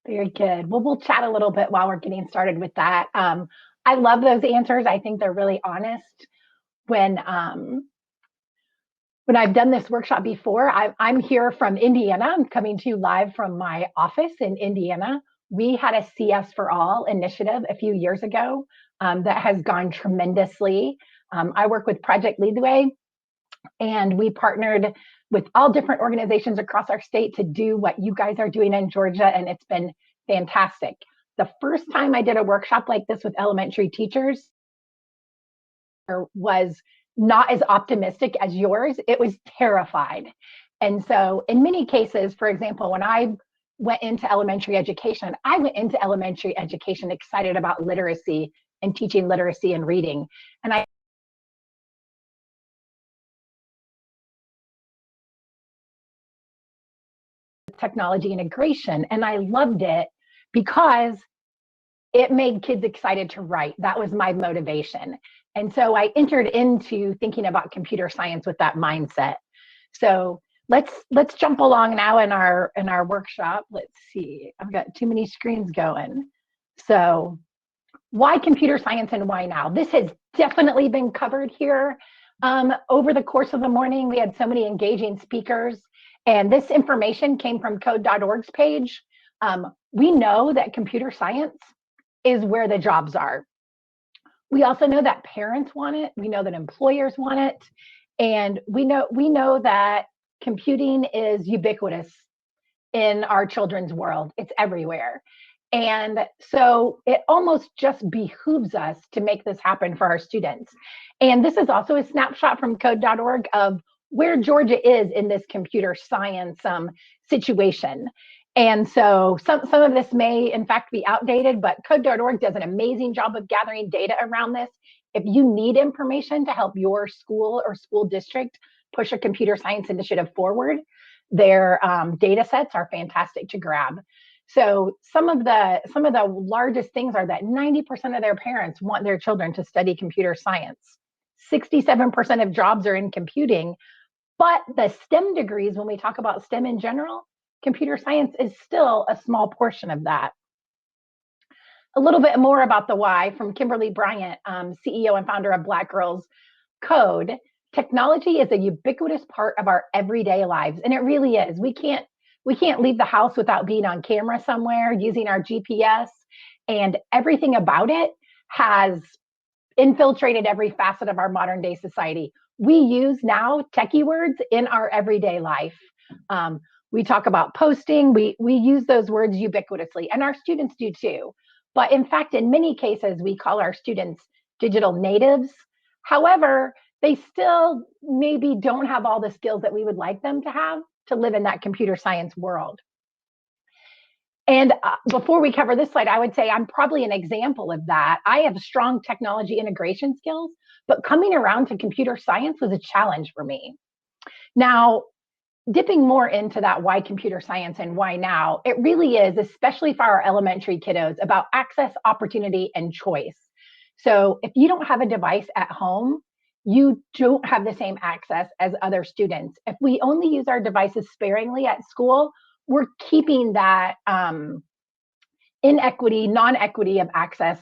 Very good. Well, we'll chat a little bit while we're getting started with that. I love those answers. I think they're really honest. When when I've done this workshop before, I'm here from Indiana. I'm coming to you live from my office in Indiana. We had a CS for All initiative a few years ago that has gone tremendously. I work with Project Lead the Way, and we partnered with all different organizations across our state to do what you guys are doing in Georgia, and it's been fantastic. The first time I did a workshop like this with elementary teachers was not as optimistic as yours. It was terrified. And so in many cases, for example, when I went into elementary education, I went into elementary education excited about literacy and teaching literacy and reading. And I technology integration, and I loved it because it made kids excited to write. That was my motivation. And so I entered into thinking about computer science with that mindset. So let's jump along now in our workshop. Let's see. I've got too many screens going. So why computer science and why now? This has definitely been covered here. Over the course of the morning, we had so many engaging speakers, and this information came from code.org's page. We know that computer science is where the jobs are. We also know that parents want it. We know that employers want it. And we know that computing is ubiquitous in our children's world. It's everywhere. And so it almost just behooves us to make this happen for our students. And this is also a snapshot from code.org of where Georgia is in this computer science situation. And so some of this may, in fact, be outdated, but code.org does an amazing job of gathering data around this. If you need information to help your school or school district push a computer science initiative forward, their data sets are fantastic to grab. So some of the largest things are that 90% of their parents want their children to study computer science. 67% of jobs are in computing, but the STEM degrees, when we talk about STEM in general, computer science is still a small portion of that. A little bit more about the why from Kimberly Bryant, CEO and founder of Black Girls Code. Technology is a ubiquitous part of our everyday lives, and it really is. We can't leave the house without being on camera somewhere, using our GPS, and everything about it has infiltrated every facet of our modern day society. We use now techie words in our everyday life. We talk about posting, we use those words ubiquitously, and our students do too. But in fact, in many cases, we call our students digital natives. However, they still maybe don't have all the skills that we would like them to have to live in that computer science world. And before we cover this slide, I would say I'm probably an example of that. I have strong technology integration skills, but coming around to computer science was a challenge for me. Now, dipping more into that why computer science and why now, it really is, especially for our elementary kiddos, about access, opportunity, and choice. So if you don't have a device at home, you don't have the same access as other students. If we only use our devices sparingly at school, we're keeping that inequity, non-equity of access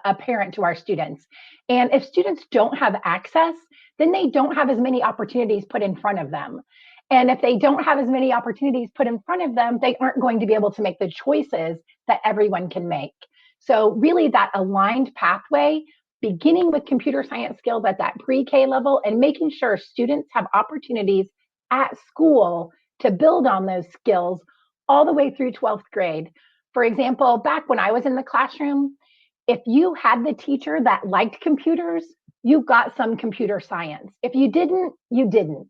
apparent to our students. And if students don't have access, then they don't have as many opportunities put in front of them. And if they don't have as many opportunities put in front of them, they aren't going to be able to make the choices that everyone can make. So really that aligned pathway, beginning with computer science skills at that pre-K level and making sure students have opportunities at school to build on those skills all the way through 12th grade. For example, back when I was in the classroom, if you had the teacher that liked computers, you got some computer science. If you didn't, you didn't.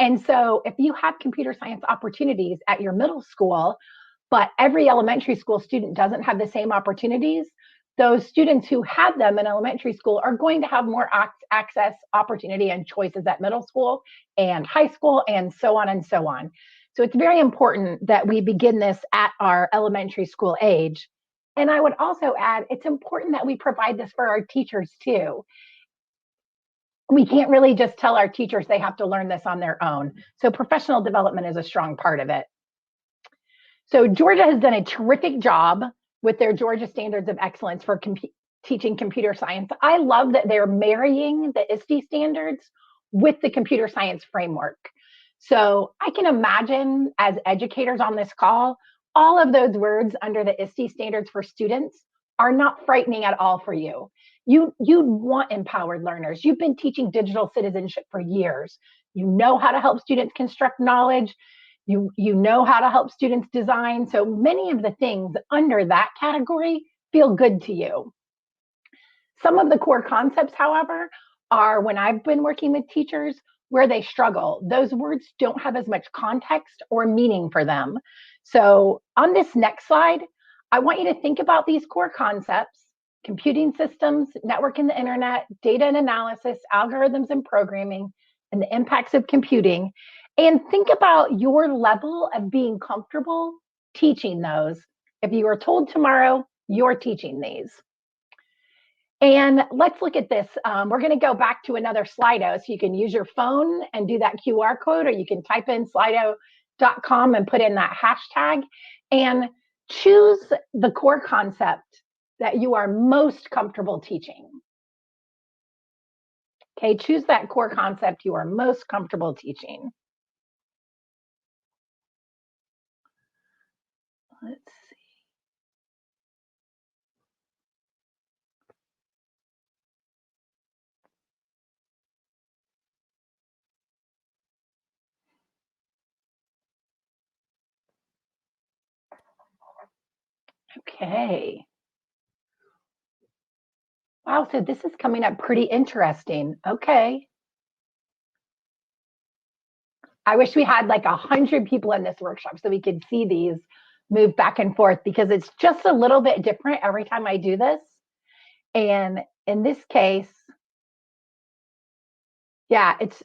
And so if you have computer science opportunities at your middle school, but every elementary school student doesn't have the same opportunities, those students who have them in elementary school are going to have more access, opportunity, and choices at middle school and high school, and so on and so on. So it's very important that we begin this at our elementary school age. And I would also add, it's important that we provide this for our teachers too. We can't really just tell our teachers they have to learn this on their own. So professional development is a strong part of it. So Georgia has done a terrific job with their Georgia Standards of Excellence for teaching computer science. I love that they're marrying the ISTE standards with the computer science framework. So I can imagine, as educators on this call, all of those words under the ISTE standards for students are not frightening at all for you. You want empowered learners. You've been teaching digital citizenship for years. You know how to help students construct knowledge. You know how to help students design. So many of the things under that category feel good to you. Some of the core concepts, however, are when I've been working with teachers where they struggle. Those words don't have as much context or meaning for them. So on this next slide, I want you to think about these core concepts: computing systems, network and the internet, data and analysis, algorithms and programming, and the impacts of computing. And think about your level of being comfortable teaching those. If you are told tomorrow, you're teaching these. And let's look at this. We're going to go back to another Slido. So you can use your phone and do that QR code, or you can type in slido.com and put in that hashtag and choose the core concept that you are most comfortable teaching. Okay, choose that core concept you are most comfortable teaching. Let's see. Okay. Wow, so this is coming up pretty interesting. Okay. I wish we had like 100 people in this workshop so we could see these move back and forth, because it's just a little bit different every time I do this. And in this case, yeah, it's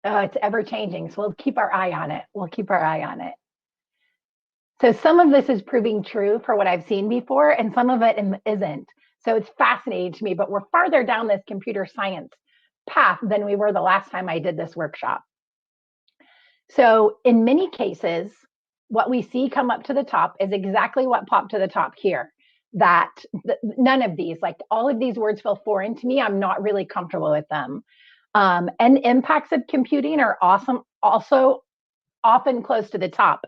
ever changing. So we'll keep our eye on it. We'll keep our eye on it. So some of this is proving true for what I've seen before, and some of it isn't. So it's fascinating to me, but we're farther down this computer science path than we were the last time I did this workshop. So in many cases, what we see come up to the top is exactly what popped to the top here. That none of these, like all of these words feel foreign to me. I'm not really comfortable with them. And impacts of computing are also often close to the top.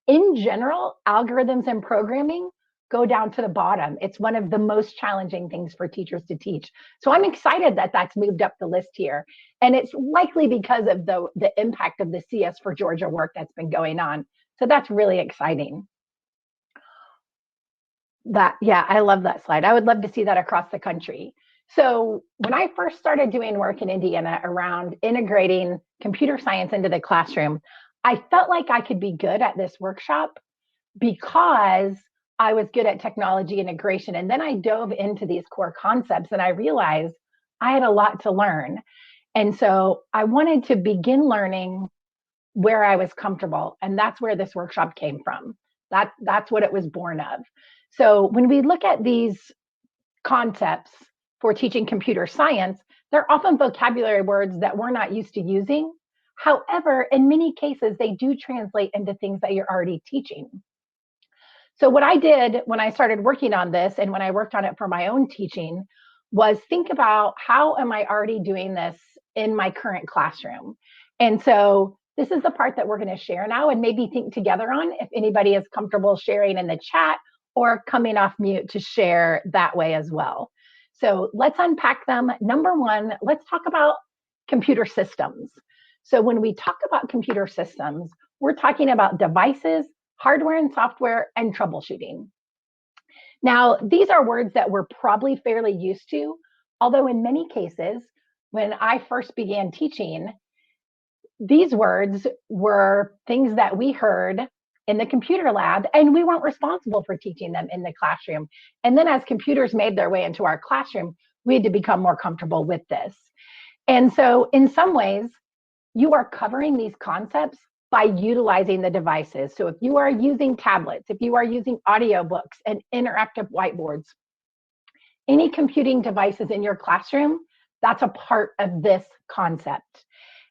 In general, algorithms and programming go down to the bottom. It's one of the most challenging things for teachers to teach. So I'm excited that that's moved up the list here. And it's likely because of the impact of the CS4Georgia work that's been going on. So that's really exciting. Yeah, I love that slide. I would love to see that across the country. So when I first started doing work in Indiana around integrating computer science into the classroom, I felt like I could be good at this workshop because I was good at technology integration. And then I dove into these core concepts and I realized I had a lot to learn. And so I wanted to begin learning where I was comfortable. And that's where this workshop came from. That's what it was born of. So when we look at these concepts for teaching computer science, they're often vocabulary words that we're not used to using. However, in many cases, they do translate into things that you're already teaching. So what I did when I started working on this and when I worked on it for my own teaching was think about, how am I already doing this in my current classroom? And so this is the part that we're going to share now, and maybe think together on if anybody is comfortable sharing in the chat or coming off mute to share that way as well. So let's unpack them. Number one, let's talk about computer systems. So when we talk about computer systems, we're talking about devices, hardware and software, and troubleshooting. Now, these are words that we're probably fairly used to, although in many cases, when I first began teaching, these words were things that we heard in the computer lab, and we weren't responsible for teaching them in the classroom. And then as computers made their way into our classroom, we had to become more comfortable with this. And so in some ways, you are covering these concepts by utilizing the devices. So if you are using tablets, if you are using audiobooks and interactive whiteboards, any computing devices in your classroom, that's a part of this concept.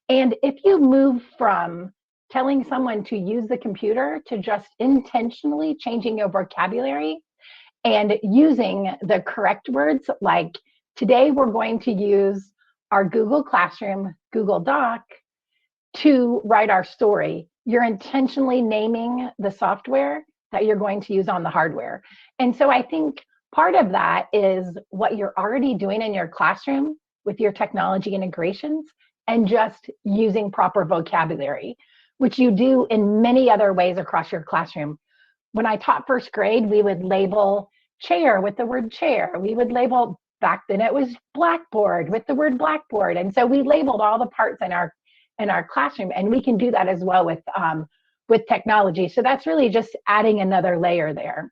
And if you move from telling someone to use the computer to just intentionally changing your vocabulary and using the correct words, like today we're going to use our Google Classroom, Google Doc to write our story. You're intentionally naming the software that you're going to use on the hardware. And so I think part of that is what you're already doing in your classroom with your technology integrations and just using proper vocabulary, which you do in many other ways across your classroom. When I taught first grade, we would label chair with the word chair. We would label, back then it was blackboard with the word blackboard. And so we labeled all the parts in our classroom, and we can do that as well with technology. So that's really just adding another layer there.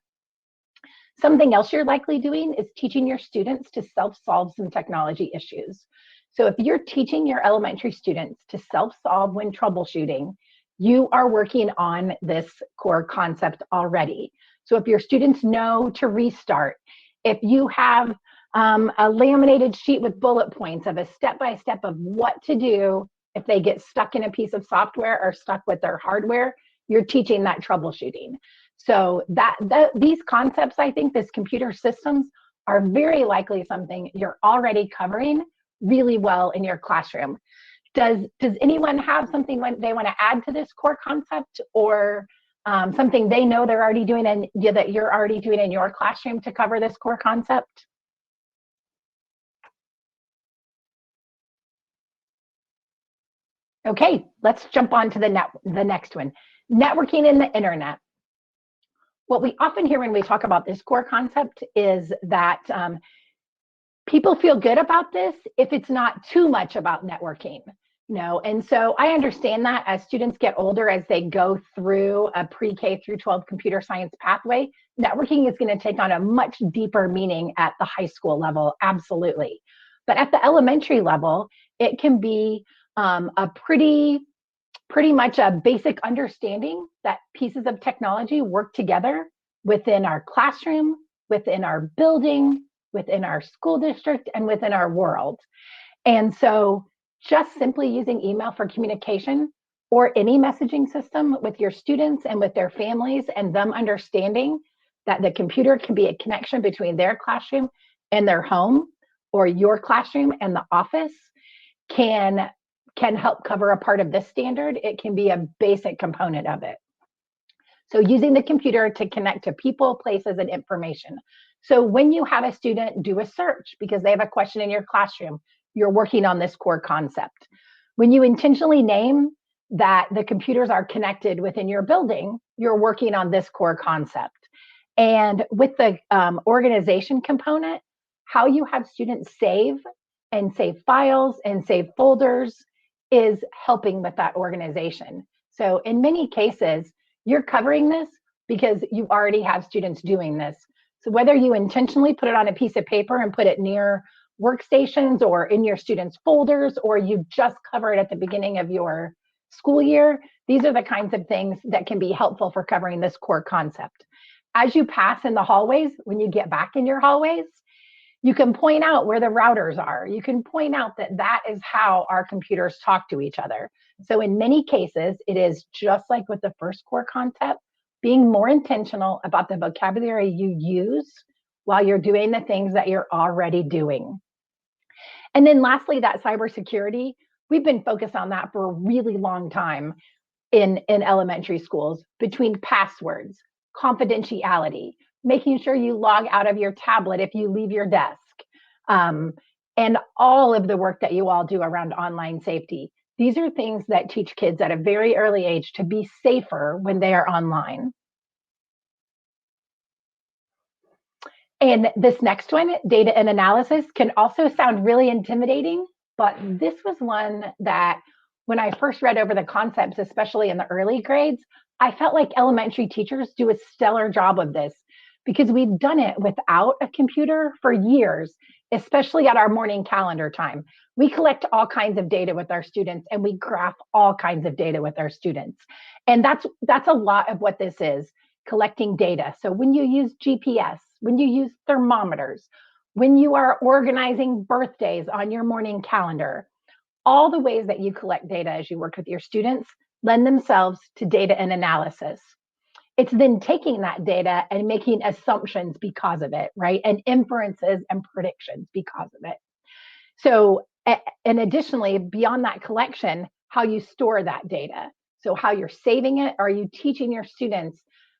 Something else you're likely doing is teaching your students to self-solve some technology issues. So if you're teaching your elementary students to self-solve when troubleshooting, you are working on this core concept already. So if your students know to restart, if you have a laminated sheet with bullet points of a step-by-step of what to do if they get stuck in a piece of software or stuck with their hardware, you're teaching that troubleshooting. So these concepts, I think, this computer systems are very likely something you're already covering really well in your classroom. Does anyone have something they want to add to this core concept, or something they know they're already doing and that you're already doing in your classroom to cover this core concept? Okay, let's jump on to the next one. Networking in the internet. What we often hear when we talk about this core concept is that people feel good about this if it's not too much about networking. And so I understand that as students get older, as they go through a pre-K through 12 computer science pathway, networking is going to take on a much deeper meaning at the high school level, absolutely. But at the elementary level, it can be a pretty much a basic understanding that pieces of technology work together within our classroom, within our building, within our school district, and within our world. And so just simply using email for communication or any messaging system with your students and with their families, and them understanding that the computer can be a connection between their classroom and their home, or your classroom and the office, can help cover a part of this standard. It can be a basic component of it. So using the computer to connect to people, places, and information. So when you have a student do a search because they have a question in your classroom, you're working on this core concept. When you intentionally name that the computers are connected within your building, you're working on this core concept. And with the organization component, how you have students save files and save folders is helping with that organization. So in many cases, you're covering this because you already have students doing this. So whether you intentionally put it on a piece of paper and put it near workstations or in your students' folders, or you just cover it at the beginning of your school year, these are the kinds of things that can be helpful for covering this core concept. As you pass in the hallways, when you get back in your hallways, you can point out where the routers are. You can point out that is how our computers talk to each other. So in many cases, it is just like with the first core concept, being more intentional about the vocabulary you use while you're doing the things that you're already doing. And then lastly, that cybersecurity, we've been focused on that for a really long time in elementary schools, between passwords, confidentiality, making sure you log out of your tablet if you leave your desk, and all of the work that you all do around online safety. These are things that teach kids at a very early age to be safer when they are online. And this next one, data and analysis, can also sound really intimidating, but this was one that when I first read over the concepts, especially in the early grades, I felt like elementary teachers do a stellar job of this because we've done it without a computer for years, especially at our morning calendar time. We collect all kinds of data with our students, and we graph all kinds of data with our students. And that's a lot of what this is, collecting data. So when you use GPS, when you use thermometers, when you are organizing birthdays on your morning calendar, all the ways that you collect data as you work with your students, lend themselves to data and analysis. It's then taking that data and making assumptions because of it, right? And inferences and predictions because of it. So, and additionally, beyond that collection, how you store that data. So how you're saving it. Are you teaching your students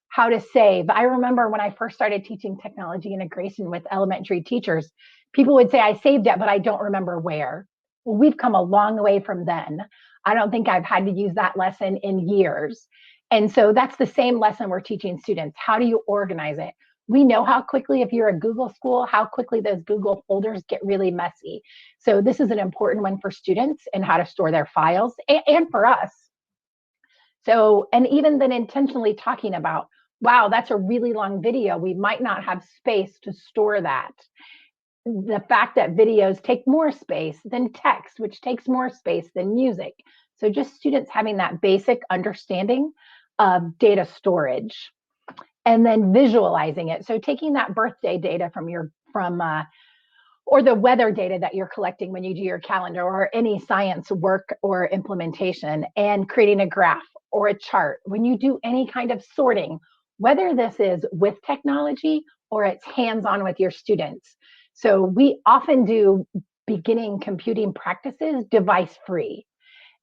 how to save? I remember when I first started teaching technology integration with elementary teachers, people would say, I saved it, but I don't remember where. Well, we've come a long way from then. I don't think I've had to use that lesson in years. And so that's the same lesson we're teaching students. How do you organize it? We know how quickly, if you're a Google school, how quickly those Google folders get really messy. So this is an important one for students and how to store their files and for us. So, and even then intentionally talking about, wow, that's a really long video. We might not have space to store that. The fact that videos take more space than text, which takes more space than music. So just students having that basic understanding of data storage. And then visualizing it. So taking that birthday data or the weather data that you're collecting when you do your calendar or any science work or implementation, and creating a graph or a chart. When you do any kind of sorting, whether this is with technology or it's hands-on with your students. So we often do beginning computing practices device-free,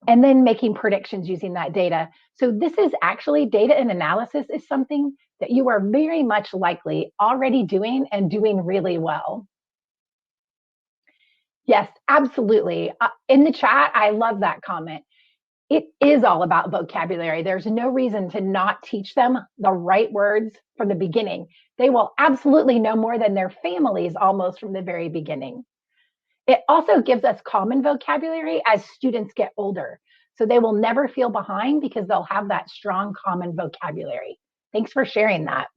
and then making predictions using that data. So this is actually, data and analysis is something that you are very much likely already doing and doing really well. Yes, absolutely. In the chat, I love that comment. It is all about vocabulary. There's no reason to not teach them the right words from the beginning. They will absolutely know more than their families almost from the very beginning. It also gives us common vocabulary as students get older. So they will never feel behind because they'll have that strong common vocabulary. Thanks for sharing that.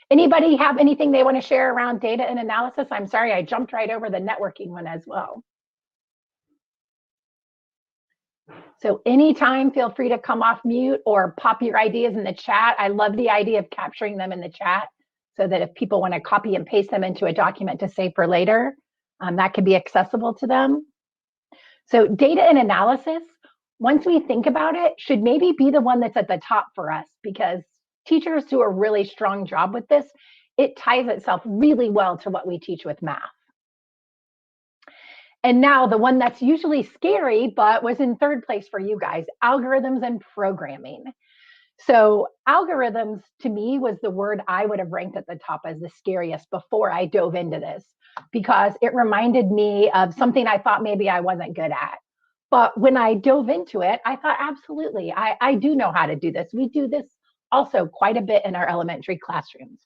Anybody have anything they want to share around data and analysis? I'm sorry, I jumped right over the networking one as well. So anytime, feel free to come off mute or pop your ideas in the chat. I love the idea of capturing them in the chat so that if people want to copy and paste them into a document to save for later, that can be accessible to them. So data and analysis, once we think about it, should maybe be the one that's at the top for us, because teachers do a really strong job with this. It ties itself really well to what we teach with math. And now the one that's usually scary, but was in third place for you guys, algorithms and programming. So algorithms, to me, was the word I would have ranked at the top as the scariest before I dove into this, because it reminded me of something I thought maybe I wasn't good at. But when I dove into it, I thought, absolutely, I do know how to do this. We do this also quite a bit in our elementary classrooms.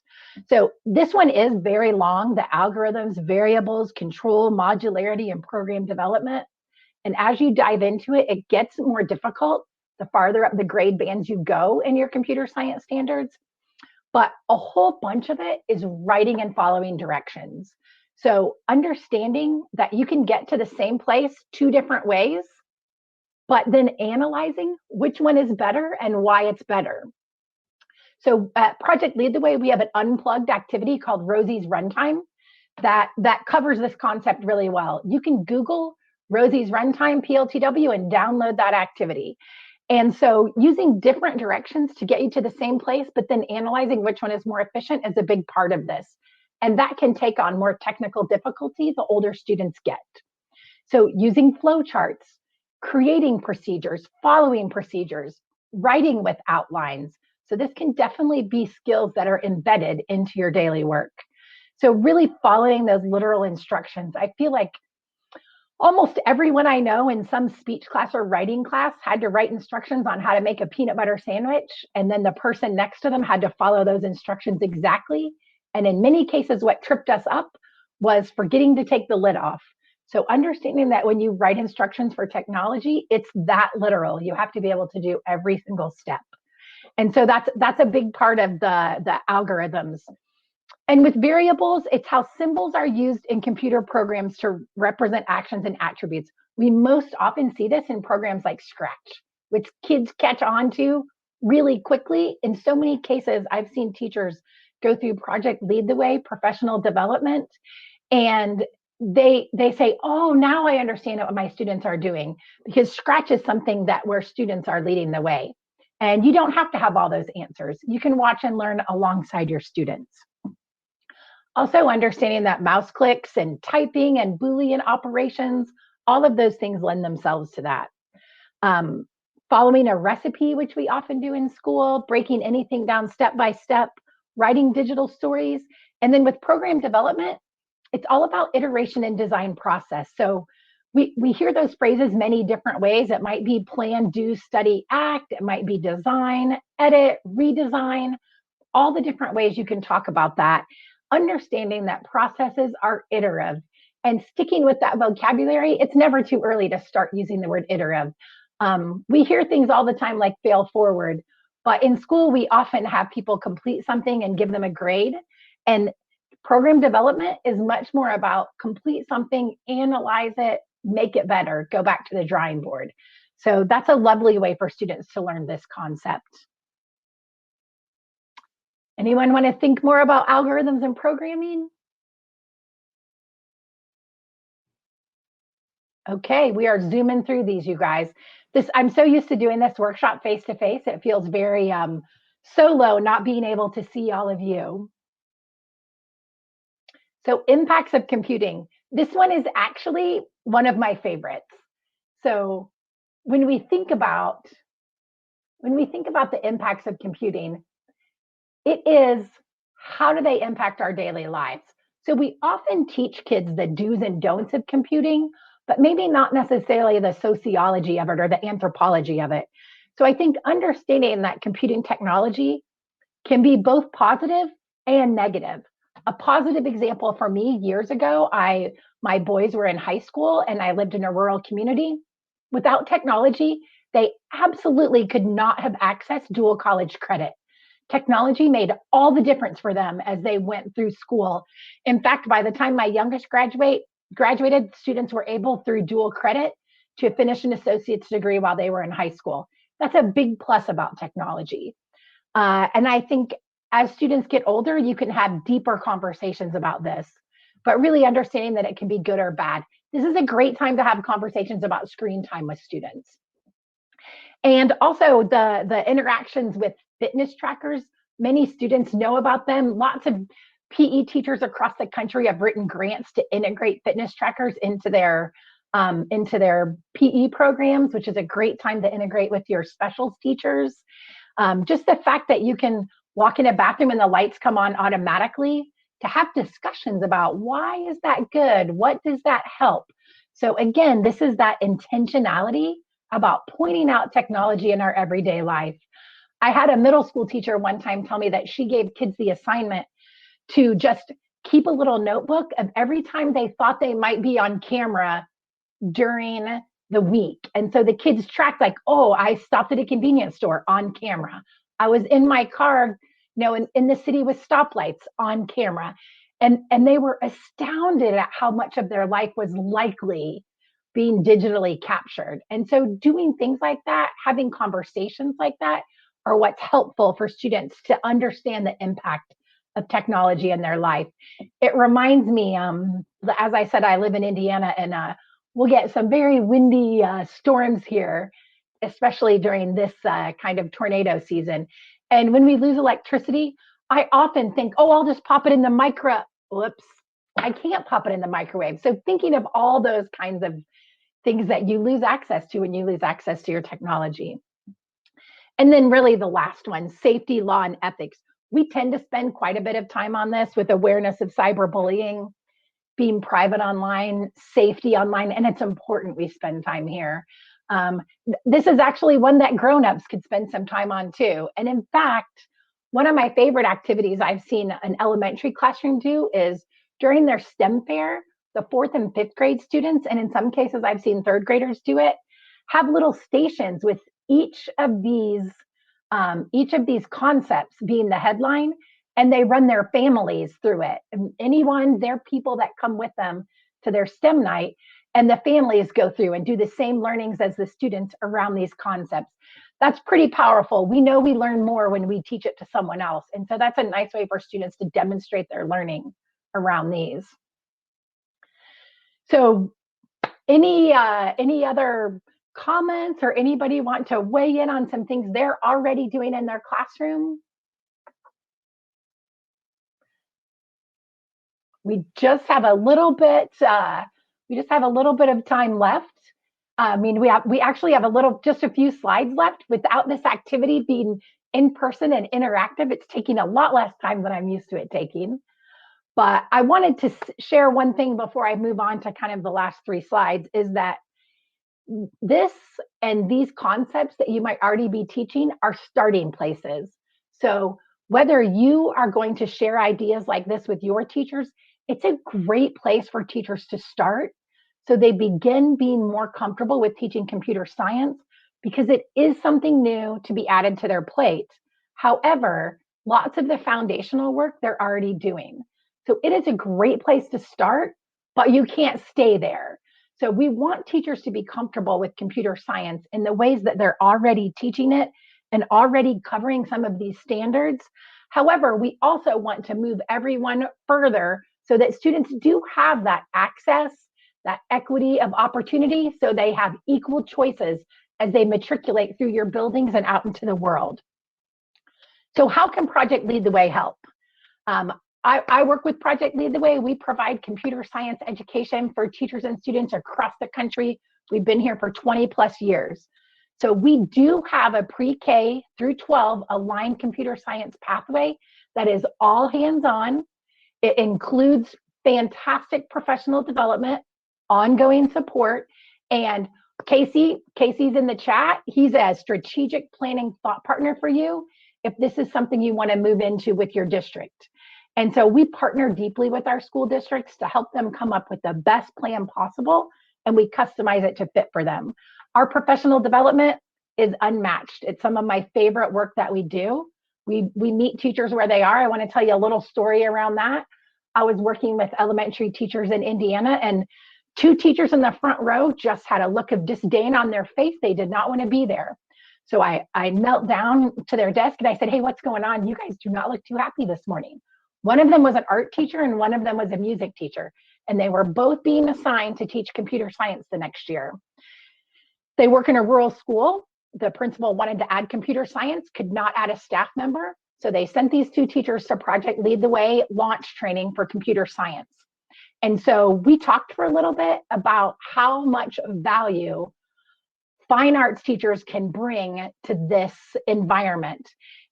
So this one is very long, the algorithms, variables, control, modularity, and program development. And as you dive into it, it gets more difficult the farther up the grade bands you go in your computer science standards. But a whole bunch of it is writing and following directions. So understanding that you can get to the same place two different ways, but then analyzing which one is better and why it's better. So at Project Lead the Way, we have an unplugged activity called Rosie's Runtime that covers this concept really well. You can Google Rosie's Runtime PLTW and download that activity. And so using different directions to get you to the same place, but then analyzing which one is more efficient is a big part of this. And that can take on more technical difficulty the older students get. So using flowcharts, creating procedures, following procedures, writing with outlines. So this can definitely be skills that are embedded into your daily work. So really following those literal instructions. I feel like almost everyone I know in some speech class or writing class had to write instructions on how to make a peanut butter sandwich, and then the person next to them had to follow those instructions exactly. And in many cases, what tripped us up was forgetting to take the lid off. So understanding that when you write instructions for technology, it's that literal. You have to be able to do every single step. And so that's a big part of the algorithms. And with variables, it's how symbols are used in computer programs to represent actions and attributes. We most often see this in programs like Scratch, which kids catch on to really quickly. In so many cases, I've seen teachers go through Project Lead the Way, professional development, and they say, oh, now I understand what my students are doing, because Scratch is something that where students are leading the way. And you don't have to have all those answers. You can watch and learn alongside your students. Also understanding that mouse clicks and typing and Boolean operations, all of those things lend themselves to that. Um, Following a recipe, which we often do in school, breaking anything down step by step, writing digital stories. And then with program development, it's all about iteration and design process. So we hear those phrases many different ways. It might be plan, do, study, act. It might be design, edit, redesign, all the different ways you can talk about that. Understanding that processes are iterative and sticking with that vocabulary. It's never too early to start using the word iterative. We hear things all the time like fail forward, but in school, we often have people complete something and give them a grade. And program development is much more about complete something, analyze it, make it better, go back to the drawing board. So that's a lovely way for students to learn this concept. Anyone want to think more about algorithms and programming? Okay, we are zooming through these, you guys. I'm so used to doing this workshop face-to-face. It feels very solo, not being able to see all of you. So impacts of computing. This one is actually one of my favorites. So when we think about the impacts of computing, it is, how do they impact our daily lives? So we often teach kids the do's and don'ts of computing, but maybe not necessarily the sociology of it or the anthropology of it. So I think understanding that computing technology can be both positive and negative. A positive example for me, years ago, my boys were in high school and I lived in a rural community. Without technology, they absolutely could not have accessed dual college credit. Technology made all the difference for them as they went through school. In fact, by the time my youngest graduated, students were able, through dual credit, to finish an associate's degree while they were in high school. That's a big plus about technology. And I think as students get older, you can have deeper conversations about this, but really understanding that it can be good or bad. This is a great time to have conversations about screen time with students. And also the interactions with fitness trackers. Many students know about them. Lots of PE teachers across the country have written grants to integrate fitness trackers into their PE programs, which is a great time to integrate with your specials teachers. Just the fact that you can walk in a bathroom and the lights come on automatically, to have discussions about, why is that good? What does that help? So again, this is that intentionality about pointing out technology in our everyday life. I had a middle school teacher one time tell me that she gave kids the assignment to just keep a little notebook of every time they thought they might be on camera during the week. And so the kids tracked, like, oh, I stopped at a convenience store on camera. I was in my car, in the city with stoplights on camera. And they were astounded at how much of their life was likely being digitally captured. And so doing things like that, having conversations like that, are what's helpful for students to understand the impact of technology in their life. It reminds me, as I said, I live in Indiana, and we'll get some very windy storms here, especially during this kind of tornado season. And when we lose electricity, I often think, oh, I'll just pop it in the whoops, I can't pop it in the microwave. So thinking of all those kinds of things that you lose access to when you lose access to your technology. And then really the last one, safety, law, and ethics. We tend to spend quite a bit of time on this, with awareness of cyberbullying, being private online, safety online, and it's important we spend time here. This is actually one that grown-ups could spend some time on too. And in fact, one of my favorite activities I've seen an elementary classroom do is during their STEM fair, the 4th and 5th grade students, and in some cases I've seen 3rd graders do it, have little stations with each of these concepts being the headline, and they run their families through it. And their people that come with them to their STEM night, and the families go through and do the same learnings as the students around these concepts. That's pretty powerful. We know we learn more when we teach it to someone else. And so that's a nice way for students to demonstrate their learning around these. So any other comments, or anybody want to weigh in on some things they're already doing in their classroom? We just have a little bit. We just have a little bit of time left. I mean, we actually have just a few slides left. Without this activity being in person and interactive, it's taking a lot less time than I'm used to it taking. But I wanted to share one thing before I move on to kind of the last 3 slides, is that this and these concepts that you might already be teaching are starting places. So whether you are going to share ideas like this with your teachers, it's a great place for teachers to start, so they begin being more comfortable with teaching computer science, because it is something new to be added to their plate. However, lots of the foundational work they're already doing. So it is a great place to start, but you can't stay there. So we want teachers to be comfortable with computer science in the ways that they're already teaching it and already covering some of these standards. However, we also want to move everyone further so that students do have that access, that equity of opportunity, so they have equal choices as they matriculate through your buildings and out into the world. So how can Project Lead the Way help? I work with Project Lead the Way. We provide computer science education for teachers and students across the country. We've been here for 20 plus years. So we do have a pre-K through 12 aligned computer science pathway that is all hands-on. It includes fantastic professional development, ongoing support, and Casey's in the chat. He's a strategic planning thought partner for you if this is something you want to move into with your district. And so we partner deeply with our school districts to help them come up with the best plan possible, and we customize it to fit for them. Our professional development is unmatched. It's some of my favorite work that we do. We meet teachers where they are. I want to tell you a little story around that. I was working with elementary teachers in Indiana, and 2 teachers in the front row just had a look of disdain on their face. They did not want to be there. So I knelt down to their desk and I said, "Hey, what's going on? You guys do not look too happy this morning." One of them was an art teacher and one of them was a music teacher, and they were both being assigned to teach computer science the next year. They work in a rural school. The principal wanted to add computer science, could not add a staff member. So they sent these 2 teachers to Project Lead the Way launch training for computer science. And so we talked for a little bit about how much value fine arts teachers can bring to this environment,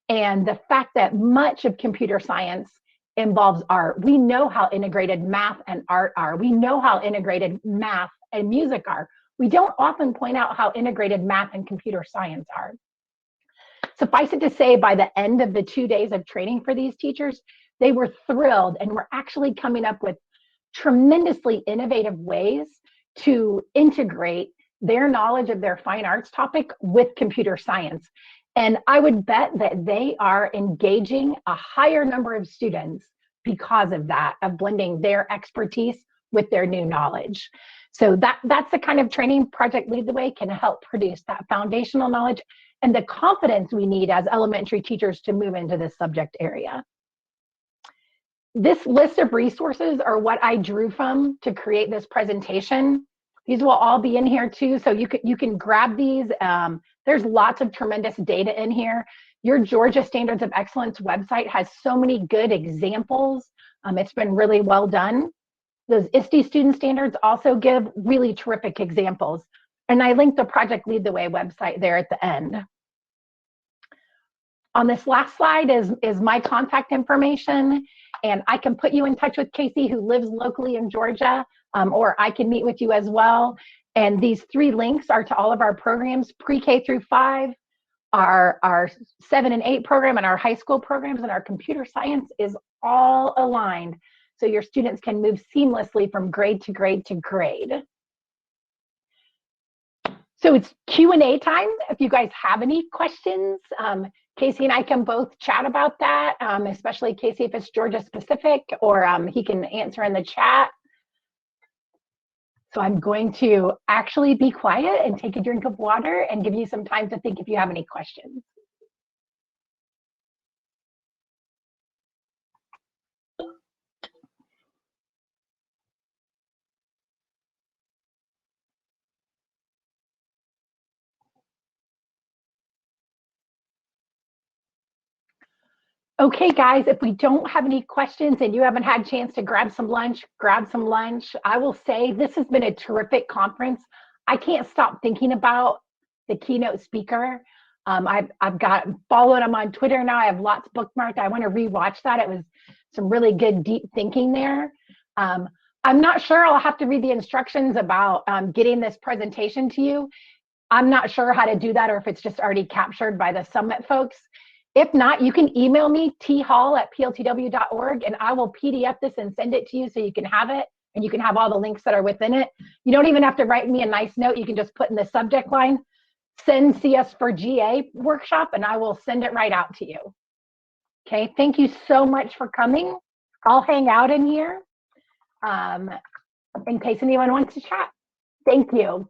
and the fact that much of computer science involves art. We know how integrated math and art are. We know how integrated math and music are. We don't often point out how integrated math and computer science are. Suffice it to say, by the end of the 2 days of training for these teachers, they were thrilled and were actually coming up with tremendously innovative ways to integrate their knowledge of their fine arts topic with computer science. And I would bet that they are engaging a higher number of students because of that, of blending their expertise with their new knowledge. So that's the kind of training Project Lead the Way can help produce, that foundational knowledge and the confidence we need as elementary teachers to move into this subject area. This list of resources are what I drew from to create this presentation. These will all be in here too, so you can grab these. There's lots of tremendous data in here. Your Georgia Standards of Excellence website has so many good examples. It's been really well done. Those ISTE student standards also give really terrific examples. And I linked the Project Lead the Way website there at the end. On this last slide is my contact information, and I can put you in touch with Casey, who lives locally in Georgia, or I can meet with you as well. And these 3 links are to all of our programs, pre-K through 5, our 7 and 8 program, and our high school programs, and our computer science is all aligned, so your students can move seamlessly from grade to grade to grade. So it's Q&A time. If you guys have any questions, Casey and I can both chat about that, especially Casey if it's Georgia specific, or he can answer in the chat. So I'm going to actually be quiet and take a drink of water and give you some time to think if you have any questions. Okay, guys, if we don't have any questions and you haven't had a chance to grab some lunch, grab some lunch. I will say this has been a terrific conference. I can't stop thinking about the keynote speaker. I've got followed him on Twitter now. I have lots bookmarked. I want to rewatch that. It was some really good deep thinking there. Um, I'm not sure. I'll have to read the instructions about getting this presentation to you. I'm not sure how to do that or if it's just already captured by the Summit folks. If not, you can email me, thall@pltw.org, and I will PDF this and send it to you so you can have it and you can have all the links that are within it. You don't even have to write me a nice note. You can just put in the subject line, send CS4GA workshop, and I will send it right out to you. Okay, thank you so much for coming. I'll hang out in here in case anyone wants to chat. Thank you.